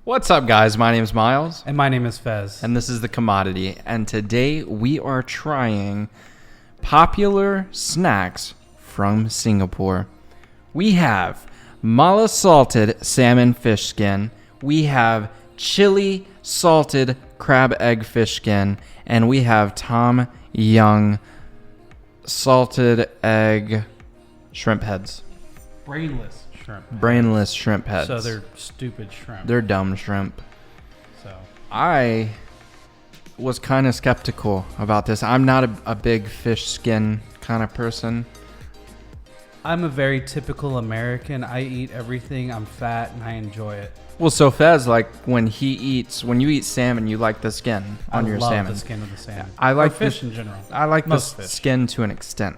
What's up, guys? My name is Miles. And my name is Phezz. And this is The Commodity. And today we are trying popular snacks from Singapore. We have mala salted salmon fish skin. We have chili salted crab egg fish skin. And we have Tom Yum salted egg shrimp heads. Brainless shrimp. Brainless shrimp heads. So they're stupid shrimp. They're dumb shrimp. So I was kind of skeptical about this. I'm not a big fish skin kind of person. I'm a very typical American. I eat everything. I'm fat and I enjoy it. Well, so Phezz, like when you eat salmon, you like the skin on your salmon. I love the skin of the salmon. I like or fish in general. I like the fish. skin to an extent.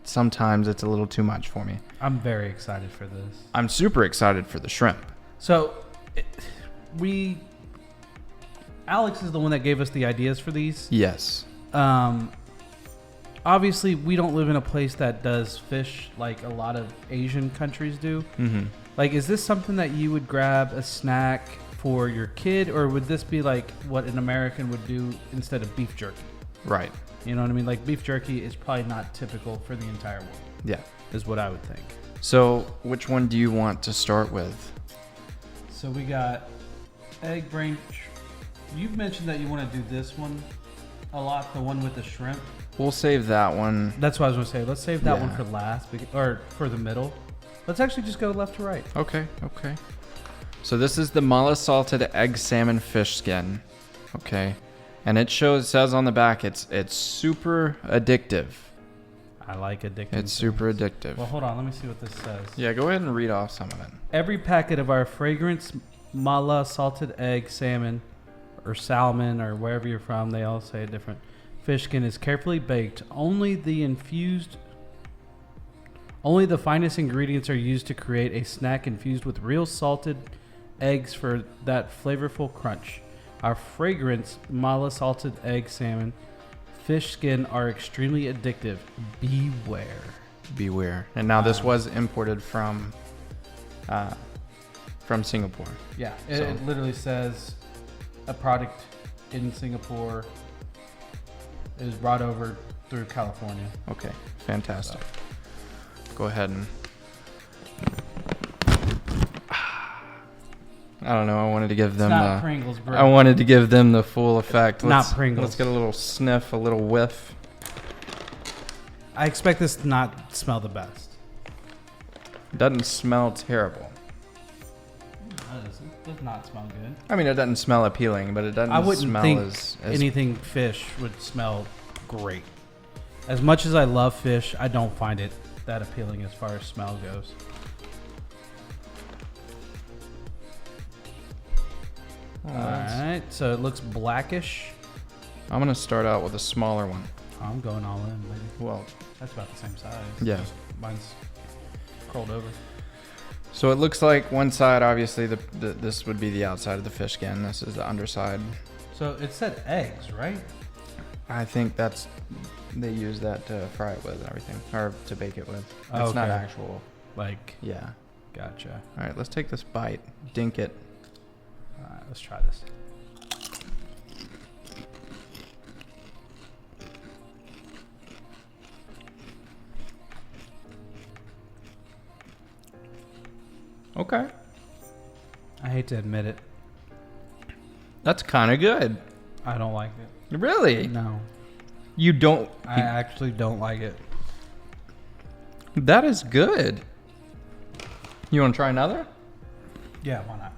Sometimes it's a little too much for me. I'm very excited for this. I'm super excited for the shrimp. So, Alex is the one that gave us the ideas for these. Yes. Obviously, we don't live in a place that does fish like a lot of Asian countries do. Mm-hmm. Like, is this something that you would grab a snack for your kid, or would this be like what an American would do instead of beef jerky? Right. You know what I mean? Like, beef jerky is probably not typical for the entire world. Yeah. Is what I would think. So, which one do you want to start with? So we got egg brain. You've mentioned that you want to do this one a lot, the one with the shrimp. We'll save that one. That's what I was going to say. Let's save that Yeah. one for last, or for the middle. Let's actually just go left to right. Okay. So this is the mala salted egg salmon fish skin. Okay. And it says on the back it's super addictive. I like addictive. It's super addictive. Well, hold on. Let me see what this says. Yeah, go ahead and read off some of it. Every packet of our fragrance mala salted egg salmon or salmon or wherever you're from, they all say it different. Fish skin is carefully baked. Only the finest ingredients are used to create a snack infused with real salted eggs for that flavorful crunch. Our fragrance mala salted egg salmon fish skin are extremely addictive. Beware. And now this was imported from Singapore. Yeah, So- it literally says a product in Singapore is brought over through California. Okay, fantastic. Go ahead and I don't know. I wanted to give them It's not Pringles, bro. I wanted to give them the full effect. Not Pringles. Let's get a little sniff, a little whiff. I expect this to not smell the best. It doesn't smell terrible. It does not smell good. I mean, it doesn't smell appealing, but it doesn't I wouldn't smell think as anything fish would smell great. As much as I love fish, I don't find it that appealing as far as smell goes. Alright, so it looks blackish. I'm gonna start out with a smaller one. I'm going all in, baby. Well, That's about the same size. yeah. Mine's curled over. So it looks like one side, obviously, this would be the outside of the fish skin. This is the underside. So it said eggs, right? I think they use that to fry it with and everything, or to bake it with. Oh, It's not okay. actual. Like, Yeah. gotcha. All right, let's take this bite. Dink it. Alright, let's try this. Okay. I hate to admit it. That's kind of good. I don't like it. Really? No. You don't? I actually don't like it. That is good. You want to try another? Yeah, why not?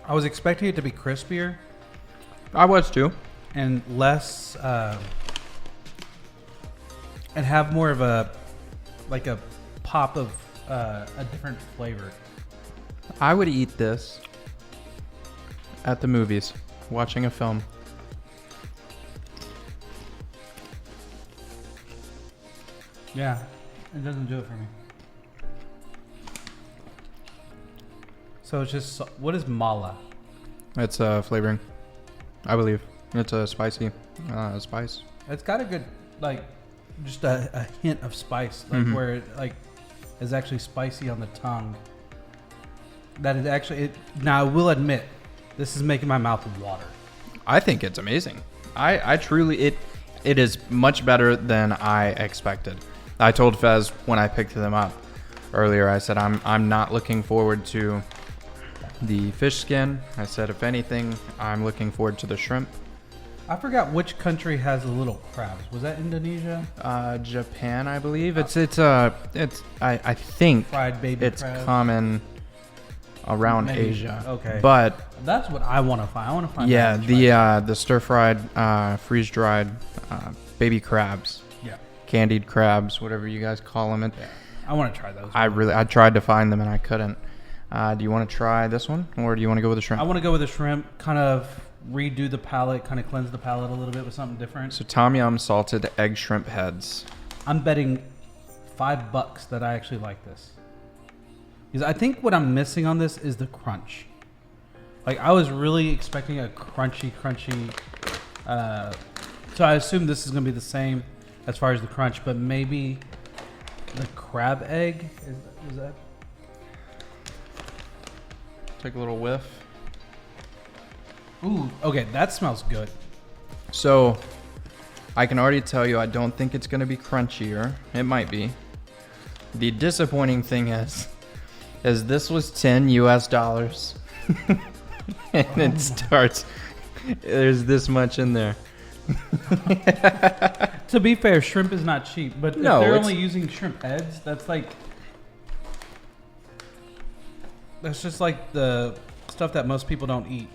I was expecting it to be crispier I was too. and less, and have more of a pop of a different flavor. I would eat this at the movies, watching a film. Yeah, it doesn't do it for me. So it's just, what is mala? It's flavoring, I believe. It's a spicy spice. It's got a good, like, just a hint of spice, like Mhm. where it like is actually spicy on the tongue. That is actually it. Now I will admit, this is making my mouth water. I think it's amazing. I truly it is much better than I expected. I told Phezz when I picked them up earlier, I said I'm not looking forward to the fish skin. I said if anything, I'm looking forward to the shrimp. I forgot which country has the little crabs. Was that Indonesia? Japan, I believe. It's I think Fried baby it's crabs. common around Maybe. Asia. Okay. But That's what I want to find. I want to find. yeah, that the stir fried, freeze dried baby crabs, Yeah. candied crabs, whatever you guys call them. Yeah. I want to try those. I tried to find them and I couldn't. Do you want to try this one or do you want to go with the shrimp? I want to go with the shrimp. Kind of redo the palate. Kind of cleanse the palate a little bit with something different. So Tom Yum salted egg shrimp heads. I'm betting $5 that I actually like this. Because I think what I'm missing on this is the crunch. Like I was really expecting a crunchy. So I assume this is gonna be the same as far as the crunch, but maybe the crab egg is that? Take a little whiff. Ooh, okay, that smells good. So I can already tell you I don't think it's going to be crunchier. It might be. The disappointing thing is this was $10 US. And it starts, there's this much in there. To be fair, shrimp is not cheap, but No, if they're it's- only using shrimp heads, that's just like the stuff that most people don't eat.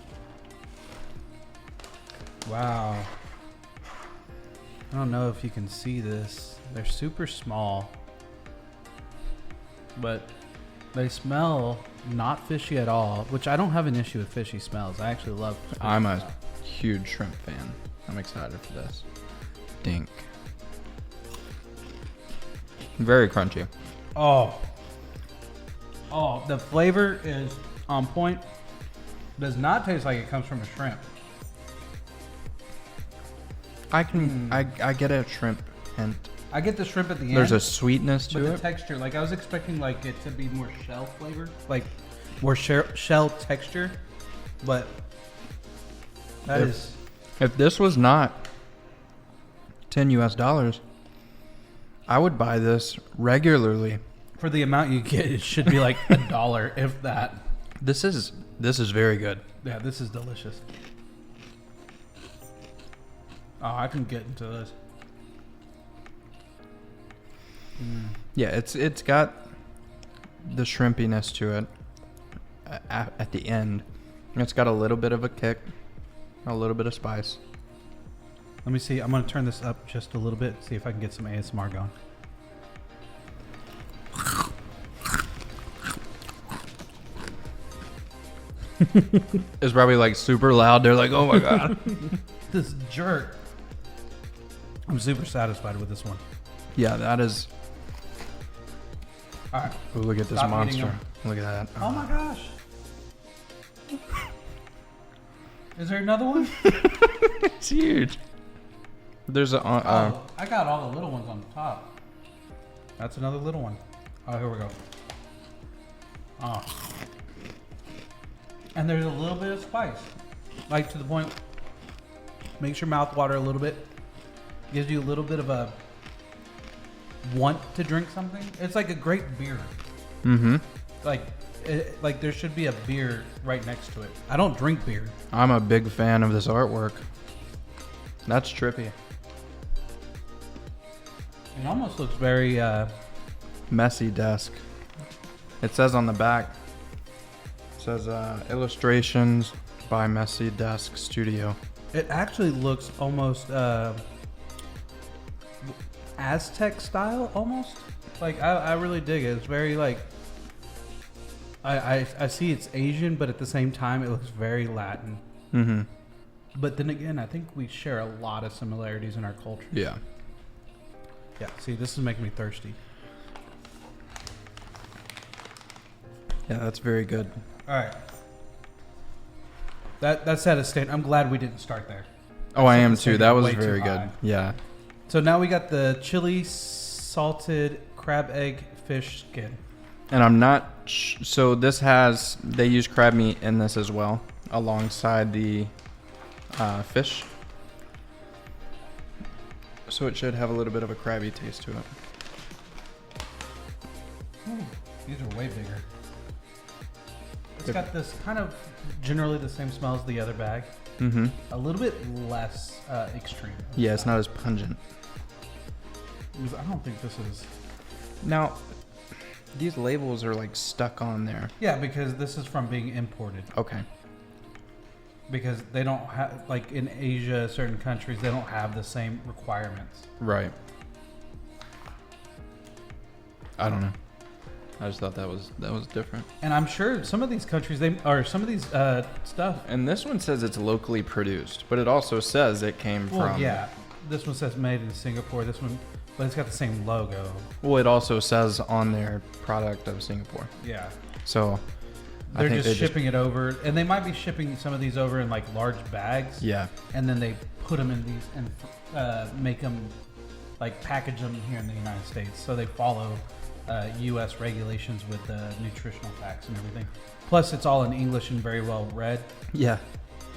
Wow. I don't know if you can see this. They're super small, but they smell not fishy at all, which I don't have an issue with fishy smells. I actually love fishy I'm a smells. huge shrimp fan. I'm excited for this. Dink. Very crunchy. Oh, the flavor is on point. Does not taste like it comes from a shrimp. I get a shrimp hint. I get the shrimp at the end. There's a sweetness but to the it. texture, like I was expecting, like it to be more shell flavor, like more shell texture, but that If- is If this was not $10 US, I would buy this regularly. for the amount you get. It should be like $1, if that. This is very good. Yeah, this is delicious. Oh, I can get into this. Yeah, it's got the shrimpiness to it at the end. It's got a little bit of a kick, a little bit of spice. Let me see. I'm gonna turn this up just a little bit. See if I can get some ASMR going. It's probably like super loud. They're like, oh my god. This jerk. I'm super satisfied with this one. Yeah, that is. All right. Ooh, look at this Stop eating monster. them. Look at that. Oh my gosh. Is there another one? It's huge. There's a. Oh, I got all the little ones on the top. That's another little one. Oh, here we go. Oh. And there's a little bit of spice. Like to the point, makes your mouth water a little bit. Gives you a little bit of a want to drink something. It's like a great beer. Mm-hmm. Like there should be a beer right next to it. I don't drink beer. I'm a big fan of this artwork. That's trippy. It almost looks very Messy desk. It says on the back. It says illustrations by Messy Desk Studio. it actually looks almost Aztec style almost. Like I really dig it. It's very like I see it's Asian, but at the same time it looks very Latin. Mm-hmm. But then again, I think we share a lot of similarities in our culture. Yeah. Yeah, see, this is making me thirsty. Yeah, that's very good. All right. That set a stand. I'm glad we didn't start there. Oh, I set am the too. standard That was way too very good. high. Yeah. So now we got the chili salted crab egg fish skin. And I'm not So they use crab meat in this as well, alongside the fish. So it should have a little bit of a crabby taste to it. Ooh, these are way bigger. It's got this kind of generally the same smell as the other bag. Mm-hmm. A little bit less extreme. Yeah, it's not as pungent. I don't think this is... Now, these labels are like stuck on there. Yeah, because this is from being imported. Okay. Because they don't have, like in Asia, certain countries, they don't have the same requirements. Right. I don't know. I just thought that was different. And I'm sure some of these countries, stuff. And this one says it's locally produced, but it also says it came from... Yeah. This one says made in Singapore. This one, but it's got the same logo. Well, it also says on their product of Singapore. Yeah. So They're just shipping it over, and they might be shipping some of these over in like large bags. Yeah. And then they put them in these and make them, like package them here in the United States. So they follow U.S. regulations with nutritional facts and everything. Plus, it's all in English and very well read. Yeah.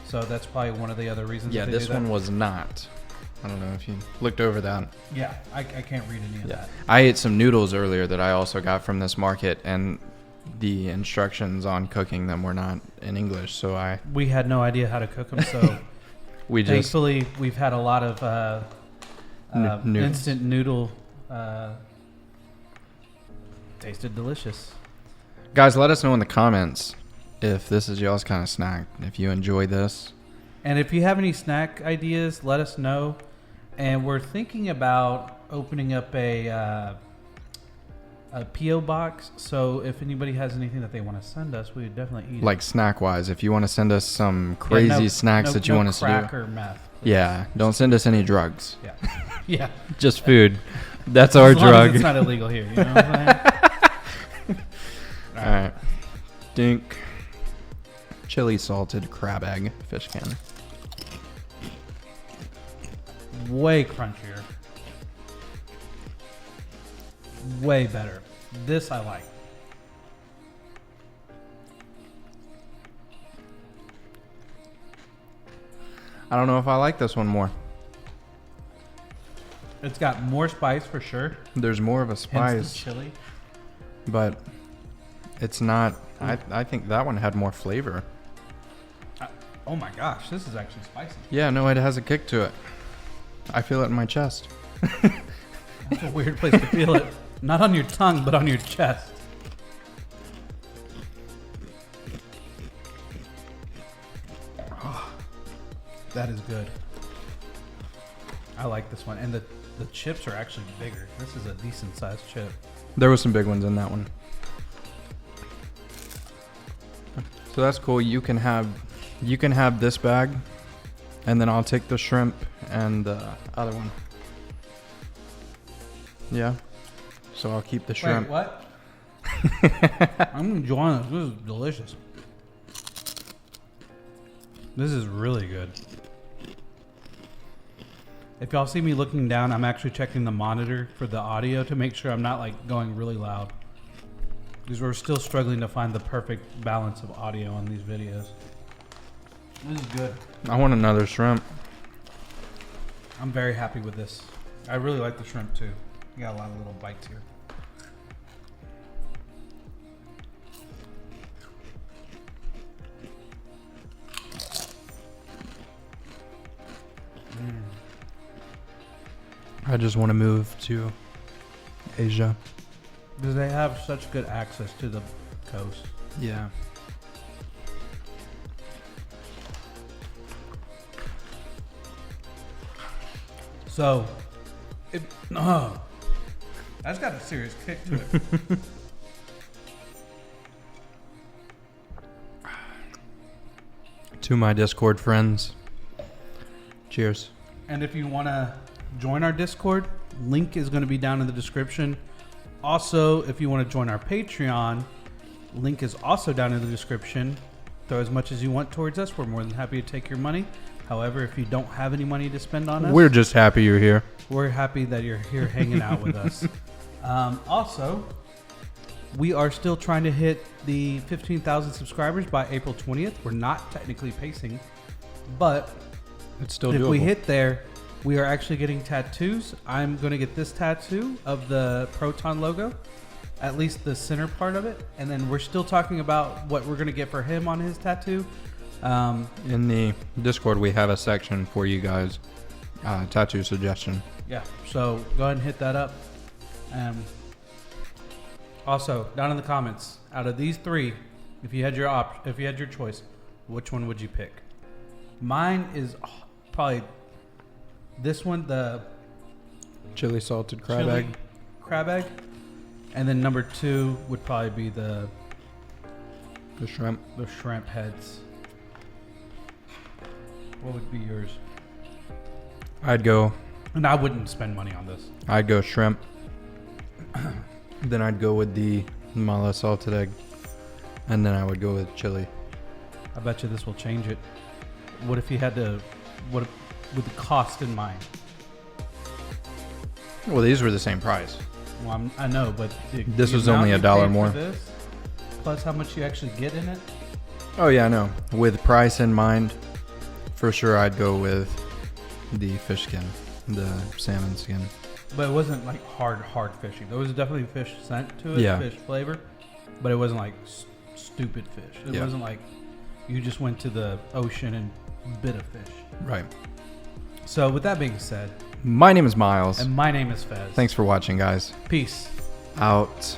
So that's probably one of the other reasons. Yeah, that they this do that. one was not. I don't know if you looked over that. Yeah, I can't read any of that. I ate some noodles earlier that I also got from this market, and the instructions on cooking them were not in English, so we had no idea how to cook them, so thankfully we've had a lot of instant noodle. Tasted delicious. Guys, let us know in the comments if this is y'all's kind of snack, if you enjoy this. And if you have any snack ideas, let us know. And we're thinking about opening up a P.O. box. So if anybody has anything that they want to send us, we would definitely eat it. Like snack-wise, if you want to send us some crazy snacks that you want us to do. No crack or meth. Please. Yeah, don't send us any drugs. Yeah. Yeah. Just food. That's our as long drug. as it's not illegal here, you know what I'm saying? All right. Dink. Chili salted crab egg fish can. Way crunchier. Way better. This I like. I don't know if I like this one more. It's got more spice for sure. There's more of a Hence spice, the chili. but it's not. I think that one had more flavor. Oh my gosh, this is actually spicy. Yeah, no, it has a kick to it. I feel it in my chest. That's a weird place to feel it. Not on your tongue, but on your chest. Oh, that is good. I like this one. And the chips are actually bigger. This is a decent sized chip. There was some big ones in that one. So that's cool. You can have this bag, and then I'll take the shrimp and the other one. Yeah. So I'll keep the shrimp. Wait, what? I'm enjoying this. This is delicious. This is really good. If y'all see me looking down, I'm actually checking the monitor for the audio to make sure I'm not like going really loud. Because we're still struggling to find the perfect balance of audio on these videos. This is good. I want another shrimp. I'm very happy with this. I really like the shrimp too. You got a lot of little bites here. I just want to move to Asia. Because they have such good access to the coast. Yeah. So, that's got a serious kick to it. To my Discord friends, cheers. And if you want to join our Discord, link is going to be down in the description. Also, if you want to join our Patreon, link is also down in the description. Throw as much as you want towards us. We're more than happy to take your money. However, if you don't have any money to spend on us, We're just happy you're here. we're happy that you're here hanging out with us. Also, We are still trying to hit the 15,000 subscribers by April 20th. We're not technically pacing, but It's still if doable. we hit there, we are actually getting tattoos. I'm going to get this tattoo of the Proton logo, at least the center part of it. And then we're still talking about what we're going to get for him on his tattoo. In the Discord, we have a section for you guys, tattoo suggestion. Yeah, so go ahead and hit that up. Also, down in the comments, out of these three, if you had your choice, which one would you pick? Mine is probably this one, the Chili salted crab chili egg. crab egg, and then number 2 would probably be the The shrimp heads. What would be yours? I'd go And I wouldn't spend money on this. shrimp. Then I'd go with the mala salted egg. And then I would go with chili. I bet you this will change it. What if you had to? With the cost in mind? Well, these were the same price. Well, I know, but This was amount only you $1 paid more. for this, plus how much you actually get in it. Oh yeah, I know. With price in mind, for sure I'd go with the fish skin, the salmon skin. But it wasn't like hard fishing. There was definitely fish scent to it, Yeah. fish flavor, but it wasn't like stupid fish. It Yeah. wasn't like you just went to the ocean and bit a fish. Right. So with that being said, My name is Miles. and my name is Phezz. Thanks for watching, guys. Peace. Out.